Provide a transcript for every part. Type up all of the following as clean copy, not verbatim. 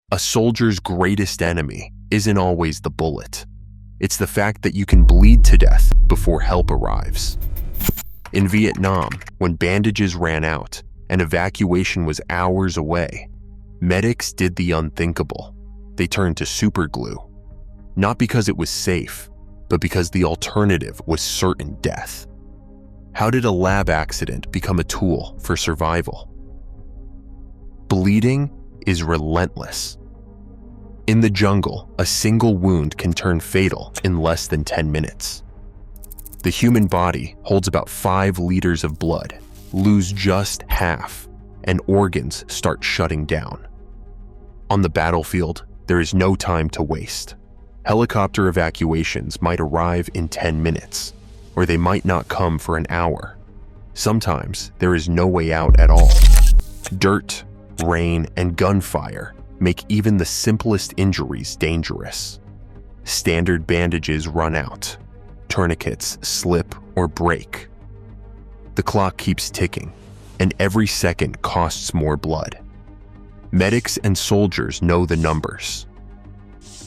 A soldier's greatest enemy isn't always the bullet. It's the fact that you can bleed to death before help arrives. In Vietnam, when bandages ran out and evacuation was hours away, medics did the unthinkable. They turned to superglue. Not because it was safe, but because the alternative was certain death. How did a lab accident become a tool for survival? Bleeding is relentless. In the jungle, a single wound can turn fatal in less than 10 minutes. The human body holds about 5 liters of blood. Lose just half, and organs start shutting down. On the battlefield, there is no time to waste. Helicopter evacuations might arrive in 10 minutes, or they might not come for an hour. Sometimes there is no way out at all. Dirt, rain, and gunfire make even the simplest injuries dangerous. Standard bandages run out. Tourniquets slip or break. The clock keeps ticking, and every second costs more blood. Medics and soldiers know the numbers.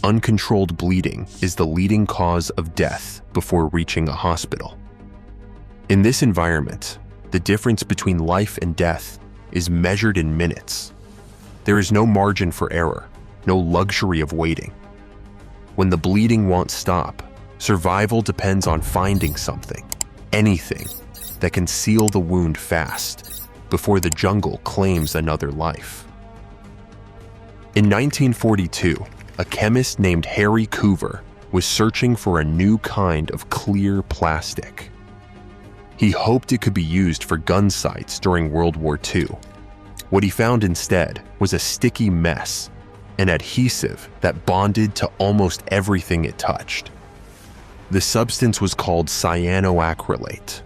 Uncontrolled bleeding is the leading cause of death before reaching a hospital. In this environment, the difference between life and death is measured in minutes. There is no margin for error, no luxury of waiting. When the bleeding won't stop, survival depends on finding something, anything, that can seal the wound fast before the jungle claims another life. In 1942, a chemist named Harry Coover was searching for a new kind of clear plastic. He hoped it could be used for gun sights during World War II. What he found instead was a sticky mess, an adhesive that bonded to almost everything it touched. The substance was called cyanoacrylate.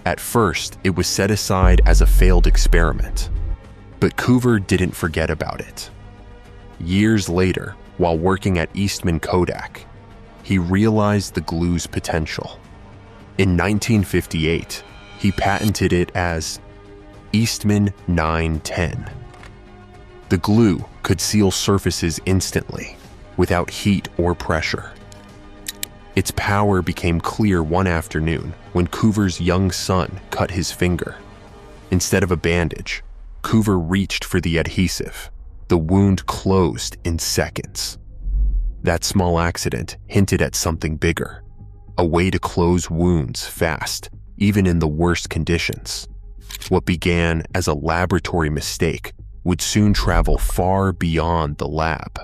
At first, it was set aside as a failed experiment, but Coover didn't forget about it. Years later, while working at Eastman Kodak, he realized the glue's potential. In 1958, he patented it as Eastman 910. The glue could seal surfaces instantly, without heat or pressure. Its power became clear one afternoon when Coover's young son cut his finger. Instead of a bandage, Coover reached for the adhesive. The wound closed in seconds. That small accident hinted at something bigger, a way to close wounds fast, even in the worst conditions. What began as a laboratory mistake would soon travel far beyond the lab.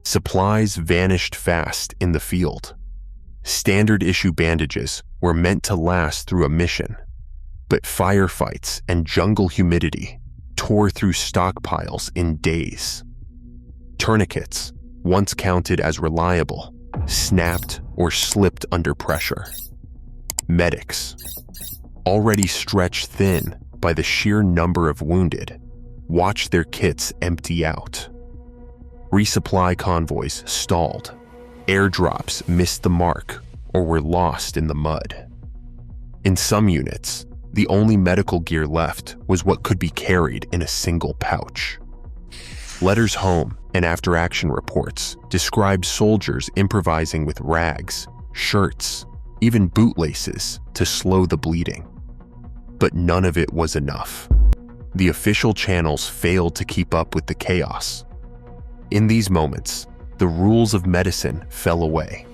Supplies vanished fast in the field. Standard issue bandages were meant to last through a mission, but firefights and jungle humidity tore through stockpiles in days. Tourniquets, once counted as reliable, snapped or slipped under pressure. Medics, already stretched thin by the sheer number of wounded, watched their kits empty out. Resupply convoys stalled. Airdrops missed the mark or were lost in the mud. In some units, the only medical gear left was what could be carried in a single pouch. Letters home and after-action reports described soldiers improvising with rags, shirts, even bootlaces to slow the bleeding. But none of it was enough. The official channels failed to keep up with the chaos. In these moments, the rules of medicine fell away.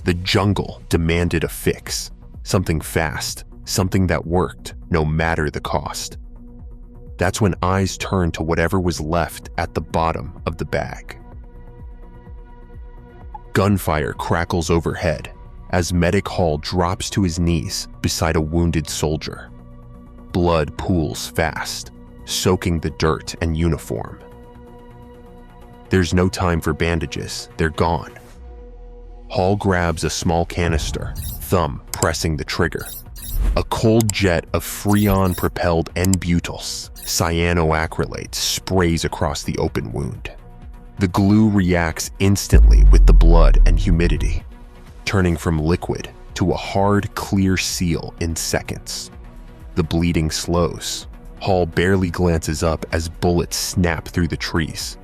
The jungle demanded a fix, something fast, something that worked no matter the cost. That's when eyes turned to whatever was left at the bottom of the bag. Gunfire crackles overhead as Medic Hall drops to his knees beside a wounded soldier. Blood pools fast, soaking the dirt and uniform. There's no time for bandages, they're gone. Hall grabs a small canister, thumb pressing the trigger. A cold jet of freon-propelled N-butyls, cyanoacrylate, sprays across the open wound. The glue reacts instantly with the blood and humidity, turning from liquid to a hard, clear seal in seconds. The bleeding slows. Hall barely glances up as bullets snap through the trees.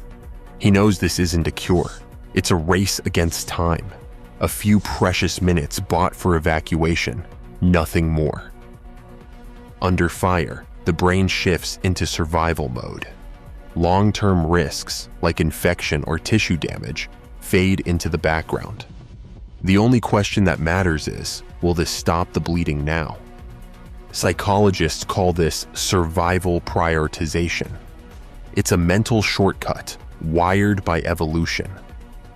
He knows this isn't a cure. It's a race against time. A few precious minutes bought for evacuation, nothing more. Under fire, the brain shifts into survival mode. Long-term risks, like infection or tissue damage, fade into the background. The only question that matters is, will this stop the bleeding now? Psychologists call this survival prioritization. It's a mental shortcut wired by evolution,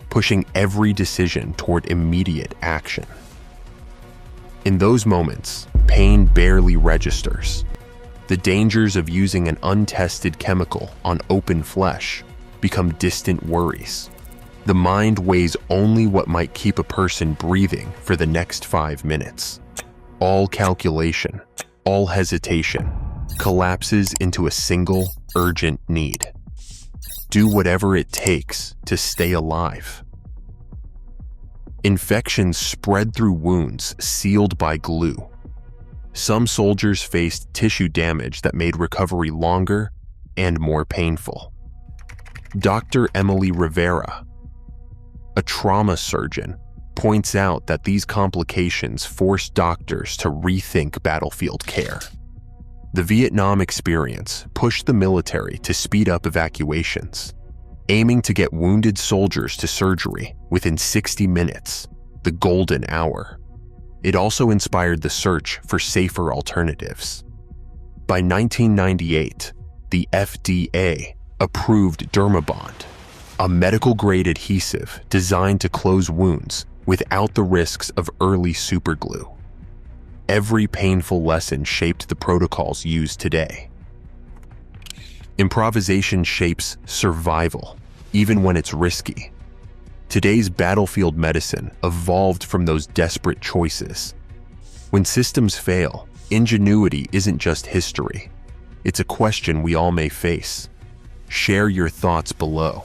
pushing every decision toward immediate action. In those moments, pain barely registers. The dangers of using an untested chemical on open flesh become distant worries. The mind weighs only what might keep a person breathing for the next 5 minutes. All calculation, all hesitation, collapses into a single, urgent need. Do whatever it takes to stay alive. Infections spread through wounds sealed by glue. Some soldiers faced tissue damage that made recovery longer and more painful. Dr. Emily Rivera, a trauma surgeon, points out that these complications forced doctors to rethink battlefield care. The Vietnam experience pushed the military to speed up evacuations, aiming to get wounded soldiers to surgery within 60 minutes, the golden hour. It also inspired the search for safer alternatives. By 1998, the FDA approved Dermabond, a medical-grade adhesive designed to close wounds without the risks of early superglue. Every painful lesson shaped the protocols used today. Improvisation shapes survival, even when it's risky. Today's battlefield medicine evolved from those desperate choices. When systems fail, ingenuity isn't just history. It's a question we all may face. Share your thoughts below.